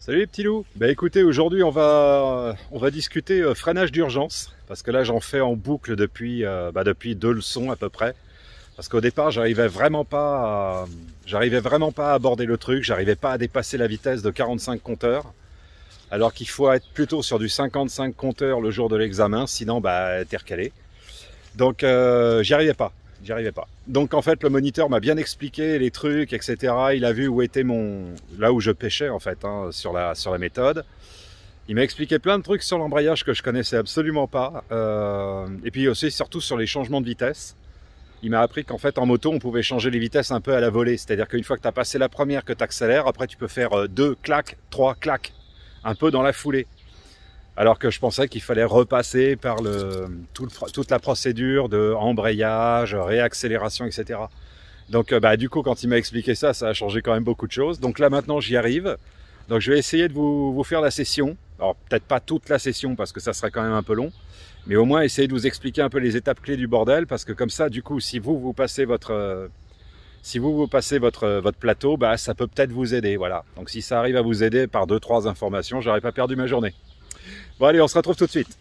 Salut les petits loups. Bah écoutez, aujourd'hui on va discuter freinage d'urgence parce que là j'en fais en boucle depuis 2 leçons à peu près. Parce qu'au départ j'arrivais vraiment pas à aborder le truc, j'arrivais pas à dépasser la vitesse de 45 compteurs. Alors qu'il faut être plutôt sur du 55 compteurs le jour de l'examen, sinon bah t'es recalé. Donc j'y arrivais pas. Donc en fait le moniteur m'a bien expliqué les trucs, etc. Il a vu où était là où je pêchais en fait, hein, sur la méthode. Il m'a expliqué plein de trucs sur l'embrayage que je connaissais absolument pas. Et puis aussi surtout sur les changements de vitesse. Il m'a appris qu'en fait en moto on pouvait changer les vitesses un peu à la volée. C'est-à-dire qu'une fois que tu as passé la première, que tu accélères, après tu peux faire 2 claques, 3 claques, un peu dans la foulée. Alors que je pensais qu'il fallait repasser par toute la procédure de embrayage, réaccélération, etc. Donc du coup, quand il m'a expliqué ça, ça a changé quand même beaucoup de choses. Donc là maintenant, j'y arrive. Donc je vais essayer de vous faire la session. Alors peut-être pas toute la session parce que ça serait quand même un peu long. Mais au moins essayer de vous expliquer un peu les étapes clés du bordel. Parce que comme ça, du coup, si vous passez votre plateau, bah, ça peut peut-être vous aider. Voilà. Donc si ça arrive à vous aider par 2-3 informations, j'aurais pas perdu ma journée. Bon allez, on se retrouve tout de suite.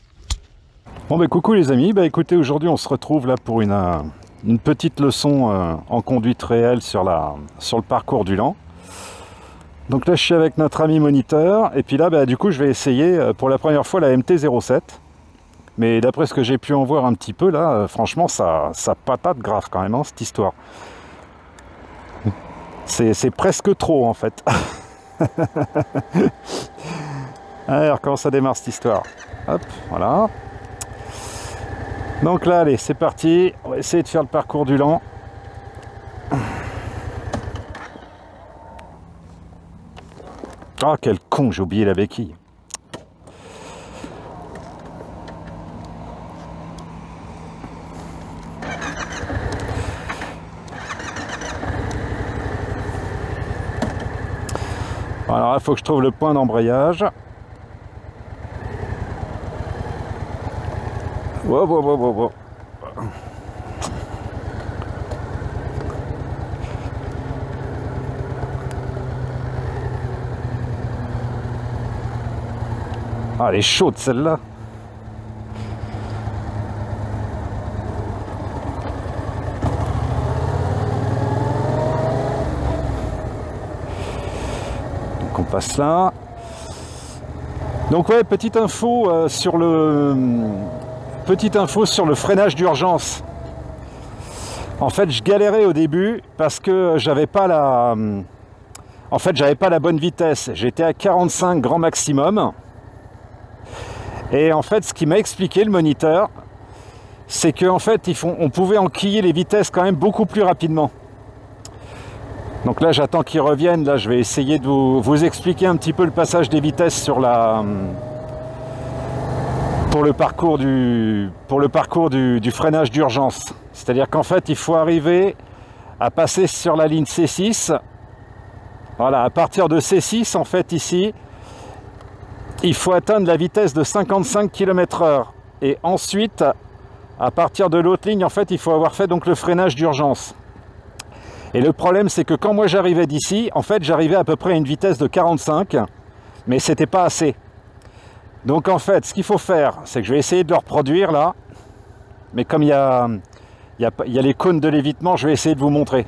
Bon bah coucou les amis, bah écoutez, aujourd'hui on se retrouve là pour une petite leçon en conduite réelle sur le parcours du Lan. Donc là je suis avec notre ami moniteur, et puis là bah, du coup je vais essayer pour la première fois la MT-07. Mais d'après ce que j'ai pu en voir un petit peu là, franchement ça patate grave quand même, hein, cette histoire. C'est presque trop en fait. Alors comment ça démarre cette histoire? Hop, voilà. Donc là, allez, c'est parti. On va essayer de faire le parcours du Lan. Ah, quel con, j'ai oublié la béquille. Alors là, il faut que je trouve le point d'embrayage. Wow. Ah, elle est chaude celle-là. Donc on passe là. Donc ouais, petite info sur le freinage d'urgence. En fait, je galérais au début parce que j'avais pas la bonne vitesse. J'étais à 45 grand maximum. Et en fait, ce qui m'a expliqué le moniteur, c'est qu'en fait, on pouvait enquiller les vitesses quand même beaucoup plus rapidement. Donc là, j'attends qu'ils reviennent. Là, je vais essayer de vous expliquer un petit peu le passage des vitesses pour le parcours du freinage d'urgence. C'est-à-dire qu'en fait, il faut arriver à passer sur la ligne C6. Voilà, à partir de C6, en fait, ici, il faut atteindre la vitesse de 55 km/h. Et ensuite, à partir de l'autre ligne, en fait, il faut avoir fait donc le freinage d'urgence. Et le problème, c'est que quand moi j'arrivais d'ici, en fait, j'arrivais à peu près à une vitesse de 45, mais c'était pas assez. Donc en fait, ce qu'il faut faire, c'est que je vais essayer de le reproduire là. Mais comme il y a les cônes de l'évitement, je vais essayer de vous montrer.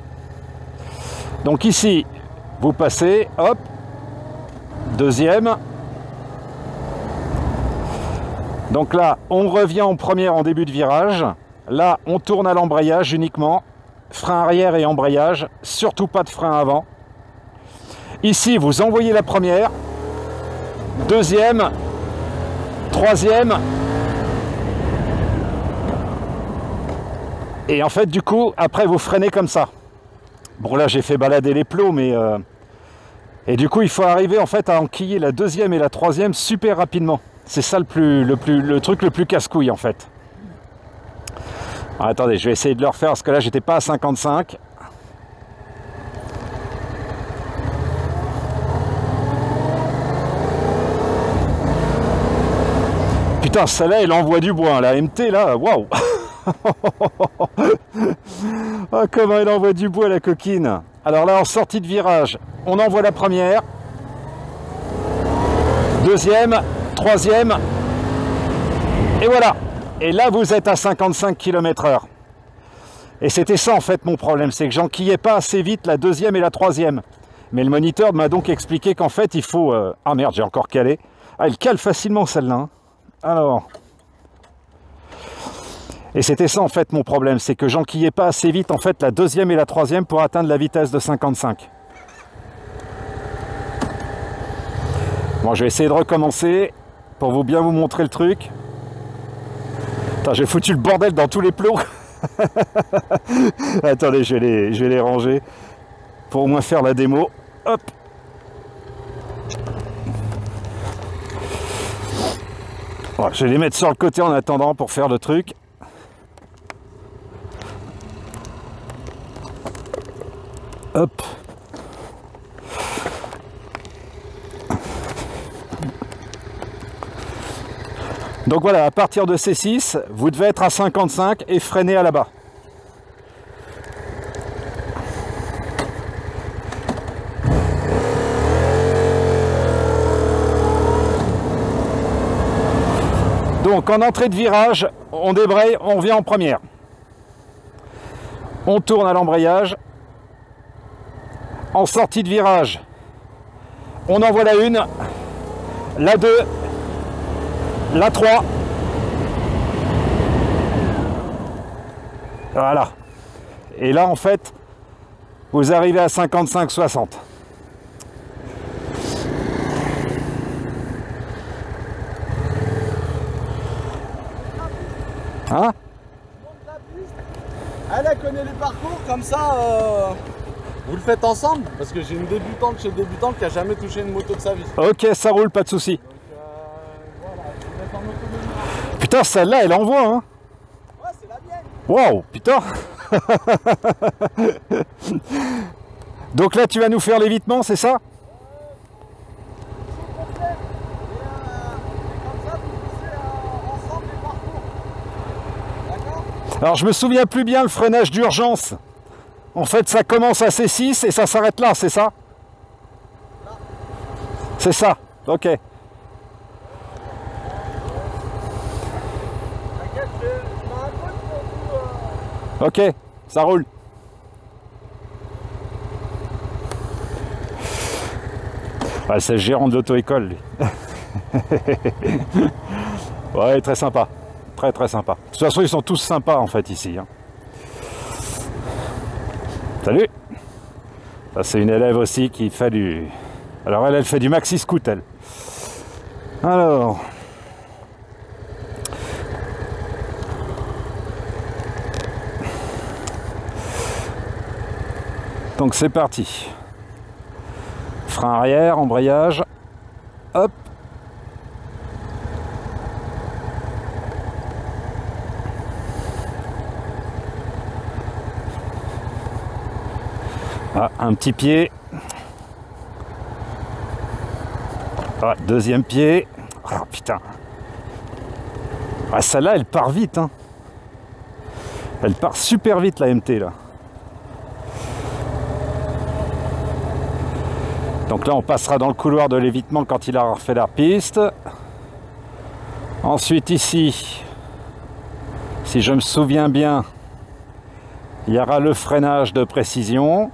Donc ici, vous passez, hop, deuxième. Donc là, on revient en première en début de virage. Là, on tourne à l'embrayage uniquement. Frein arrière et embrayage, surtout pas de frein avant. Ici, vous envoyez la première, deuxième, troisième. Et en fait, du coup, après, vous freinez comme ça. Bon, là, j'ai fait balader les plots, mais... Et du coup, il faut arriver, en fait, à enquiller la deuxième et la troisième super rapidement. C'est ça le truc le plus casse-couille, en fait. Alors, attendez, je vais essayer de le refaire, parce que là, j'étais pas à 55. Putain, celle-là, elle envoie du bois. La MT, là, waouh. Oh, comment elle envoie du bois, la coquine. Alors là, en sortie de virage, on envoie la première. deuxième, troisième, et voilà. Et là, vous êtes à 55 km/h. Et c'était ça en fait mon problème, c'est que j'enquillais pas assez vite la deuxième et la troisième. Mais le moniteur m'a donc expliqué qu'en fait il faut... Ah merde, j'ai encore calé. Ah, elle cale facilement celle-là. Hein. Alors... Et c'était ça en fait mon problème, c'est que j'enquillais pas assez vite en fait la deuxième et la troisième pour atteindre la vitesse de 55. Bon, je vais essayer de recommencer pour bien vous montrer le truc. Putain, j'ai foutu le bordel dans tous les plots. Attendez, je vais les ranger pour au moins faire la démo. Hop. Bon, je vais les mettre sur le côté en attendant pour faire le truc. Hop. Donc voilà, à partir de C6, vous devez être à 55 et freiner à la bas. Donc en entrée de virage, on débraye, on revient en première. On tourne à l'embrayage. En sortie de virage, on envoie la 1, la 2, la 3. Voilà. Et là, en fait, vous arrivez à 55-60. Hein? Elle connaît les parcours, comme ça, vous le faites ensemble. Parce que j'ai une débutante chez débutante qui a jamais touché une moto de sa vie. Ok, ça roule, pas de souci. Donc voilà, je vais mettre en autonomie. Putain, celle-là, elle envoie, hein? Ouais, c'est la mienne. Wow, putain. Donc là, tu vas nous faire l'évitement, c'est ça? Alors je me souviens plus bien le freinage d'urgence. En fait ça commence à C6 et ça s'arrête là, c'est ça? C'est ça, ok. Ok, ça roule. Ouais, c'est le gérant de l'auto-école lui. Ouais, très sympa. Très sympa. De toute façon, ils sont tous sympas en fait ici. Hein. Salut. Ça c'est une élève aussi qui fait du... Alors elle fait du maxi scoot elle. Alors... Donc c'est parti. Frein arrière, embrayage. Hop. Ah, un petit pied. Ah, deuxième pied. Ah putain. Ah, celle-là, elle part vite. Hein. Elle part super vite la MT là. Donc là, on passera dans le couloir de l'évitement quand il aura refait la piste. Ensuite ici, si je me souviens bien, il y aura le freinage de précision.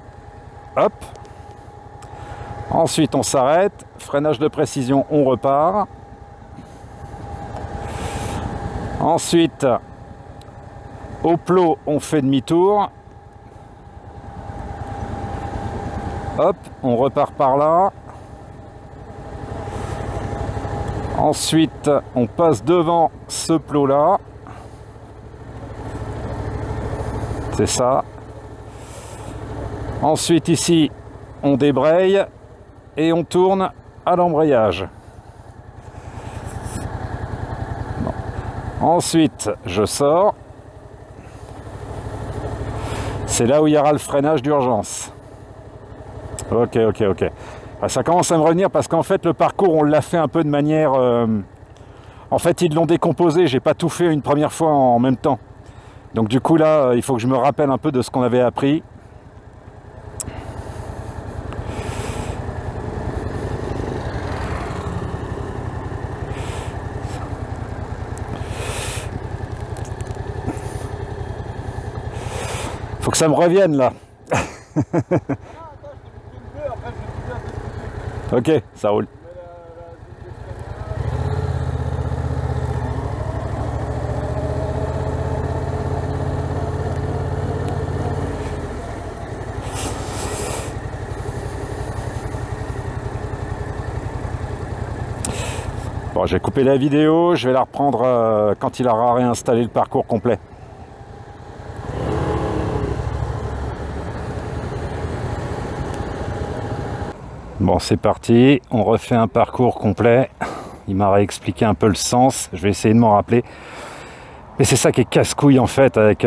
Hop. Ensuite on s'arrête, freinage de précision, on repart. Ensuite au plot on fait demi-tour. Hop, on repart par là. Ensuite on passe devant ce plot là. C'est ça. Ensuite ici, on débraye et on tourne à l'embrayage. Bon. Ensuite, je sors. C'est là où il y aura le freinage d'urgence. Ok. Ça commence à me revenir parce qu'en fait, le parcours, on l'a fait un peu de manière... En fait, ils l'ont décomposé. J'ai pas tout fait une première fois en même temps. Donc du coup, là, il faut que je me rappelle un peu de ce qu'on avait appris. Faut que ça me revienne là. Ok, ça roule. Bon, j'ai coupé la vidéo, je vais la reprendre quand il aura réinstallé le parcours complet. Bon, c'est parti, on refait un parcours complet. Il m'a réexpliqué un peu le sens, je vais essayer de m'en rappeler. Mais c'est ça qui est casse-couille en fait avec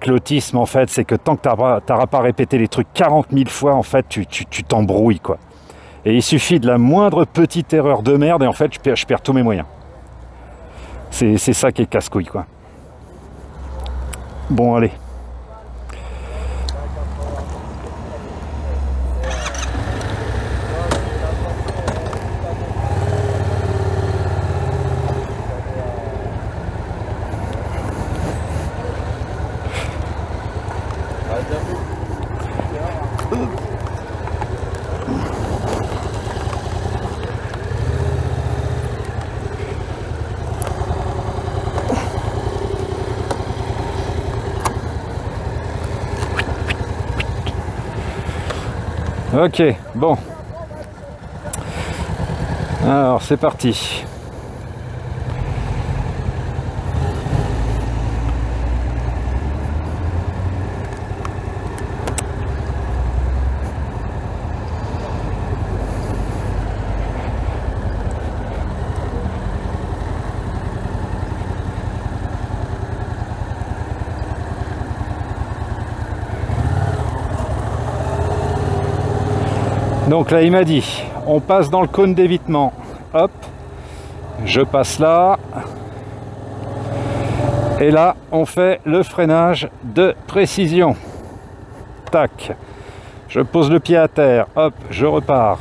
l'autisme en fait, c'est que tant que t'auras pas répété les trucs 40 000 fois en fait, tu t'embrouilles quoi. Et il suffit de la moindre petite erreur de merde et en fait je perds tous mes moyens. C'est ça qui est casse-couille quoi. Bon allez. Ok, bon. Alors, c'est parti. Donc là, il m'a dit, on passe dans le cône d'évitement. Hop, je passe là. Et là, on fait le freinage de précision. Tac. Je pose le pied à terre. Hop, je repars.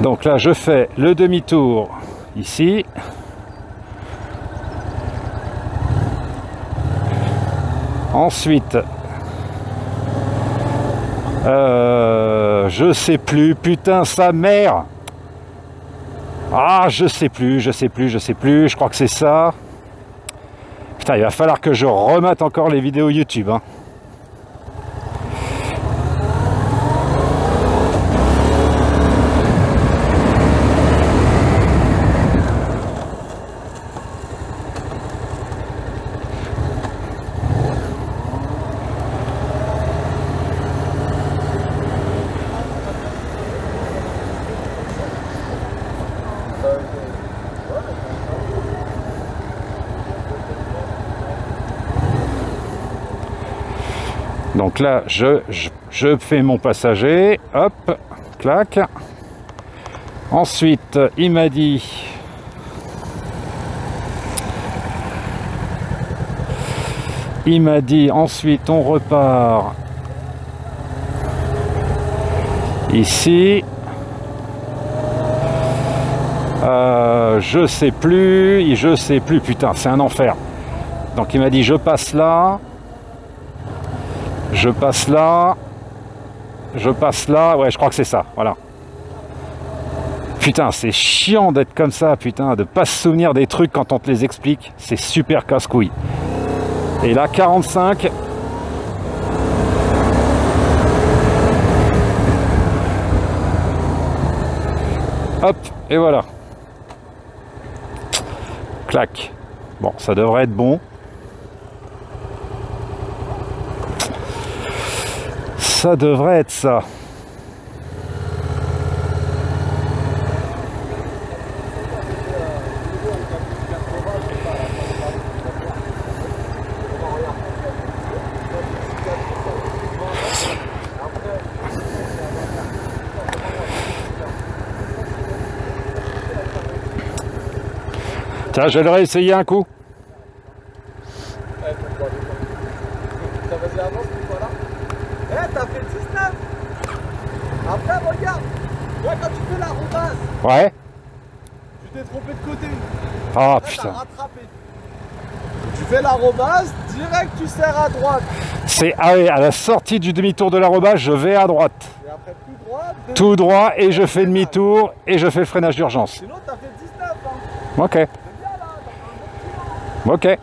Donc là, je fais le demi-tour ici. Ensuite, je sais plus, putain, sa mère. Ah, je sais plus, je crois que c'est ça. Putain, il va falloir que je remette encore les vidéos YouTube, hein. Donc là, je fais mon passager, hop, clac. Ensuite, il m'a dit... ensuite on repart ici. Je sais plus, putain, c'est un enfer. Donc il m'a dit, je passe là. Je passe là, ouais, je crois que c'est ça, voilà. Putain, c'est chiant d'être comme ça, putain, de pas se souvenir des trucs quand on te les explique, c'est super casse-couille. Et là, 45. Hop, et voilà. Clac. Bon, ça devrait être bon. Ça devrait être ça. Tiens, je vais le réessayer un coup. T'as fait 19. Après, regarde. Ouais, quand tu fais la roue basse. Ouais. Tu t'es trompé de côté. Ah là, putain. t'as rattrapé. Tu fais l'arrobase, direct tu serres à droite. C'est ah oui, à la sortie du demi-tour de l'arrobase, je vais à droite. Et après tout droit. Tout droit et je fais demi-tour et je fais le freinage d'urgence. Sinon t'as fait 19 hein. Ok. C'est bien là, t'as fait un bon Ok.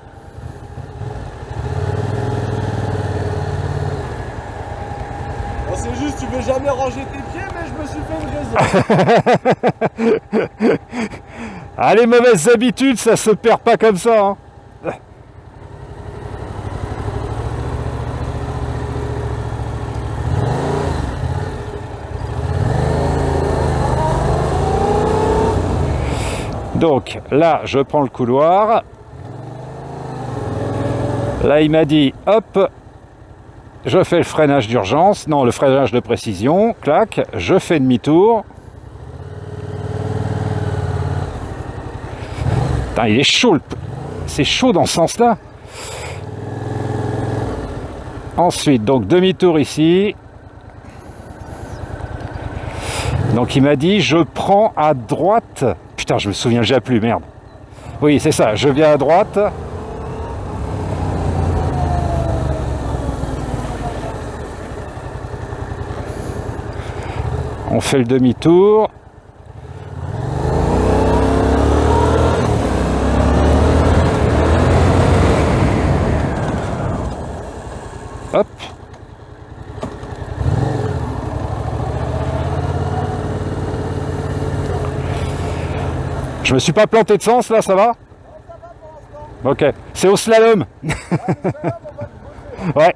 bon, c'est juste tu veux jamais ranger tes pieds mais je me suis fait une raison. Ah, les mauvaises habitudes, ça se perd pas comme ça. Hein. Donc là, je prends le couloir. Là, il m'a dit, hop, je fais le freinage d'urgence. Non, le freinage de précision. Clac, je fais demi-tour. Putain, il est chaud. C'est chaud dans ce sens-là. Ensuite, donc demi-tour ici. Donc il m'a dit, je prends à droite. Putain, je me souviens déjà plus, merde. Oui, c'est ça, je viens à droite. On fait le demi-tour. Hop. Je me suis pas planté de sens là, ça va? Ok, c'est au slalom. Ouais.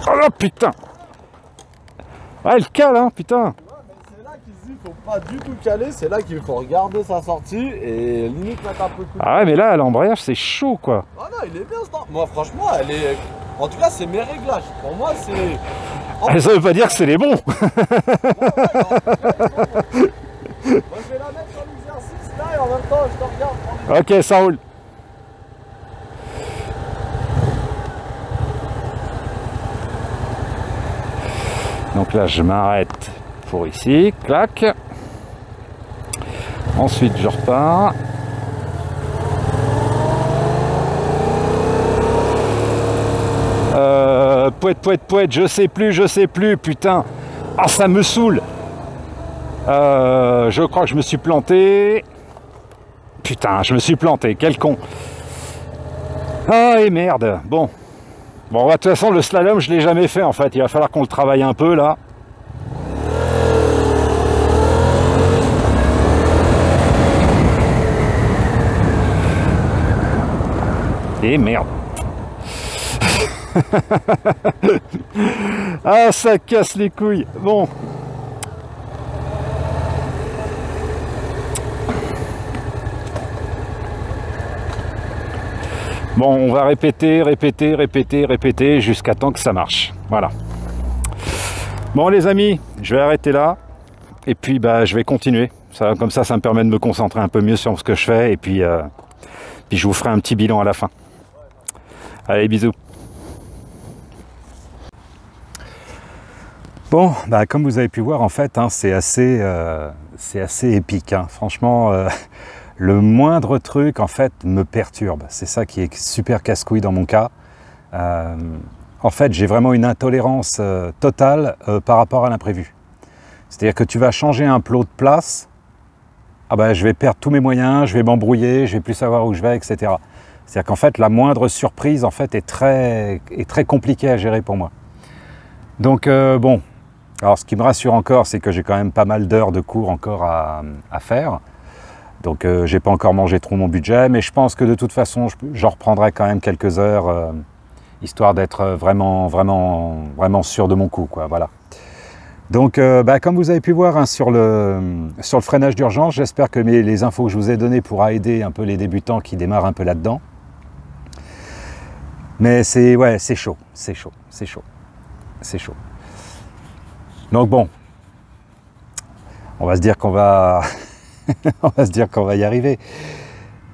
Oh putain. Ouais, elle cale, hein, putain. C'est là qu'il se dit faut pas du tout caler, c'est là qu'il faut regarder sa sortie et limite mettre un peu de coup de Ah ouais, mais là, l'embrayage, c'est chaud, quoi. Ah non, il est bien ce temps. Moi franchement, elle est... En tout cas, c'est mes réglages. Pour moi, c'est... Ça veut pas dire que c'est les bons. Moi, je vais la mettre sur l'exercice là et en même temps, je te regarde. Ok, ça roule. Donc là, je m'arrête pour ici. Clac. Ensuite, je repars. Poète, je sais plus, putain. Ah, ça me saoule. Je crois que je me suis planté. Putain, je me suis planté, quel con. Ah, et merde. Bon, de toute façon, le slalom, je l'ai jamais fait, en fait. Il va falloir qu'on le travaille un peu, là. Et merde. Ah, ça casse les couilles. Bon. Bon, on va répéter jusqu'à temps que ça marche. Voilà. Bon, les amis, je vais arrêter là. Et puis, bah, je vais continuer. Ça, comme ça me permet de me concentrer un peu mieux sur ce que je fais. Et puis je vous ferai un petit bilan à la fin. Allez, bisous. Bon, bah, comme vous avez pu voir, en fait, hein, c'est assez épique. Hein. Franchement, le moindre truc, en fait, me perturbe. C'est ça qui est super casse-couille dans mon cas. En fait, j'ai vraiment une intolérance totale par rapport à l'imprévu. C'est-à-dire que tu vas changer un plot de place, ah bah, je vais perdre tous mes moyens, je vais m'embrouiller, je vais plus savoir où je vais, etc. C'est-à-dire qu'en fait, la moindre surprise, en fait, est très compliquée à gérer pour moi. Donc, bon, alors ce qui me rassure encore, c'est que j'ai quand même pas mal d'heures de cours encore à faire. Donc, j'ai pas encore mangé trop mon budget, mais je pense que de toute façon, j'en reprendrai quand même quelques heures, histoire d'être vraiment sûr de mon coup, quoi, voilà. Donc, bah, comme vous avez pu voir hein, sur le freinage d'urgence, j'espère que les infos que je vous ai données pourra aider un peu les débutants qui démarrent un peu là-dedans. Mais c'est chaud. Donc bon, on va se dire qu'on va, y arriver.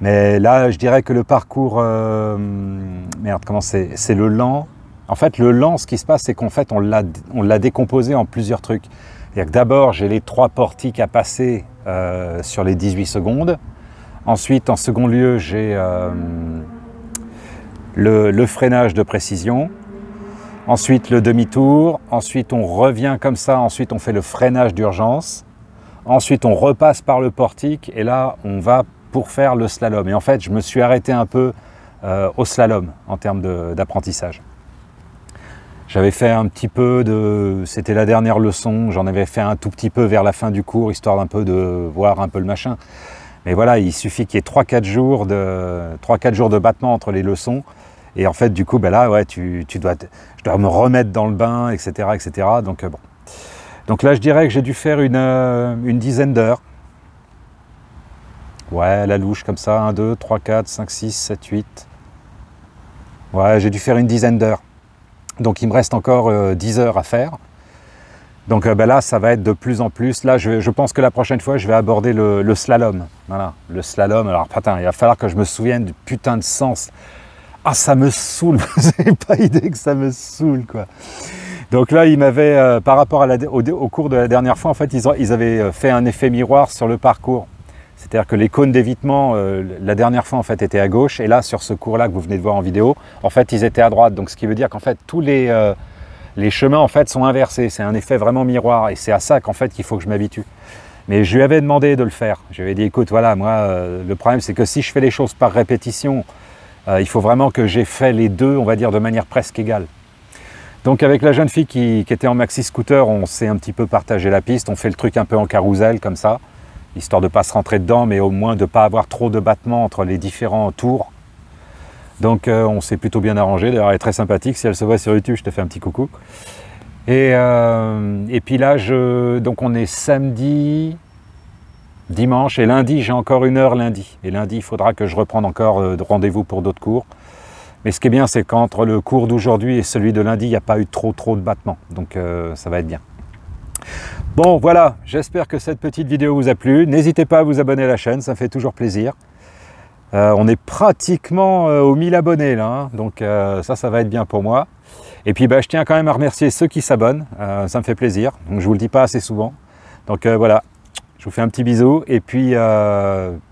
Mais là, je dirais que le parcours, merde, comment c'est le lent. En fait, le lent, ce qui se passe, c'est qu'en fait, on l'a décomposé en plusieurs trucs. C'est-à-dire que d'abord, j'ai les 3 portiques à passer sur les 18 secondes. Ensuite, en second lieu, j'ai le freinage de précision. Ensuite, le demi-tour. Ensuite, on revient comme ça. Ensuite, on fait le freinage d'urgence. Ensuite, on repasse par le portique. Et là, on va pour faire le slalom. Et en fait, je me suis arrêté un peu au slalom en termes d'apprentissage. J'avais fait un petit peu de... C'était la dernière leçon. J'en avais fait un tout petit peu vers la fin du cours, histoire d'un peu de voir un peu le machin. Mais voilà, il suffit qu'il y ait 3-4 jours de battement entre les leçons. Et en fait, du coup, ben là, ouais, je dois me remettre dans le bain, etc. etc. Donc, bon. Donc là, je dirais que j'ai dû faire une dizaine d'heures. Ouais, à la louche, comme ça. 1, 2, 3, 4, 5, 6, 7, 8. Ouais, j'ai dû faire une dizaine d'heures. Donc, il me reste encore 10 heures à faire. Donc ben là, ça va être de plus en plus. Là, je pense que la prochaine fois, je vais aborder le slalom. Voilà, le slalom. Alors, putain, il va falloir que je me souvienne du putain de sens. Ah, ça me saoule, vous n'avez pas idée que ça me saoule, quoi. Donc là, ils m'avaient, par rapport au cours de la dernière fois, en fait, ils avaient fait un effet miroir sur le parcours. C'est-à-dire que les cônes d'évitement, la dernière fois, en fait, étaient à gauche. Et là, sur ce cours-là que vous venez de voir en vidéo, en fait, ils étaient à droite. Donc, ce qui veut dire qu'en fait, tous les chemins, en fait, sont inversés. C'est un effet vraiment miroir. Et c'est à ça qu'en fait, qu'il faut que je m'habitue. Mais je lui avais demandé de le faire. Je lui avais dit, écoute, voilà, moi, le problème, c'est que si je fais les choses par répétition, il faut vraiment que j'ai fait les deux, on va dire, de manière presque égale. Donc avec la jeune fille qui était en maxi scooter, on s'est un petit peu partagé la piste, on fait le truc un peu en carrousel comme ça, histoire de ne pas se rentrer dedans, mais au moins de ne pas avoir trop de battements entre les différents tours. Donc on s'est plutôt bien arrangé, d'ailleurs elle est très sympathique, si elle se voit sur YouTube, je te fais un petit coucou. Et puis là, donc on est samedi, dimanche et lundi, j'ai encore 1 heure lundi. Et lundi, il faudra que je reprenne encore de rendez-vous pour d'autres cours. Mais ce qui est bien, c'est qu'entre le cours d'aujourd'hui et celui de lundi, il n'y a pas eu trop de battements. Donc ça va être bien. Bon, voilà, j'espère que cette petite vidéo vous a plu. N'hésitez pas à vous abonner à la chaîne, ça me fait toujours plaisir. On est pratiquement aux 1000 abonnés là, hein, donc ça va être bien pour moi. Et puis bah, je tiens quand même à remercier ceux qui s'abonnent, ça me fait plaisir. Donc je vous le dis pas assez souvent. Donc voilà. Je vous fais un petit bisou et puis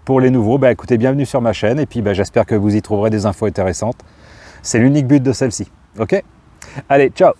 pour les nouveaux, bah, écoutez, bienvenue sur ma chaîne et puis bah, j'espère que vous y trouverez des infos intéressantes. C'est l'unique but de celle-ci. Ok ? Allez, ciao!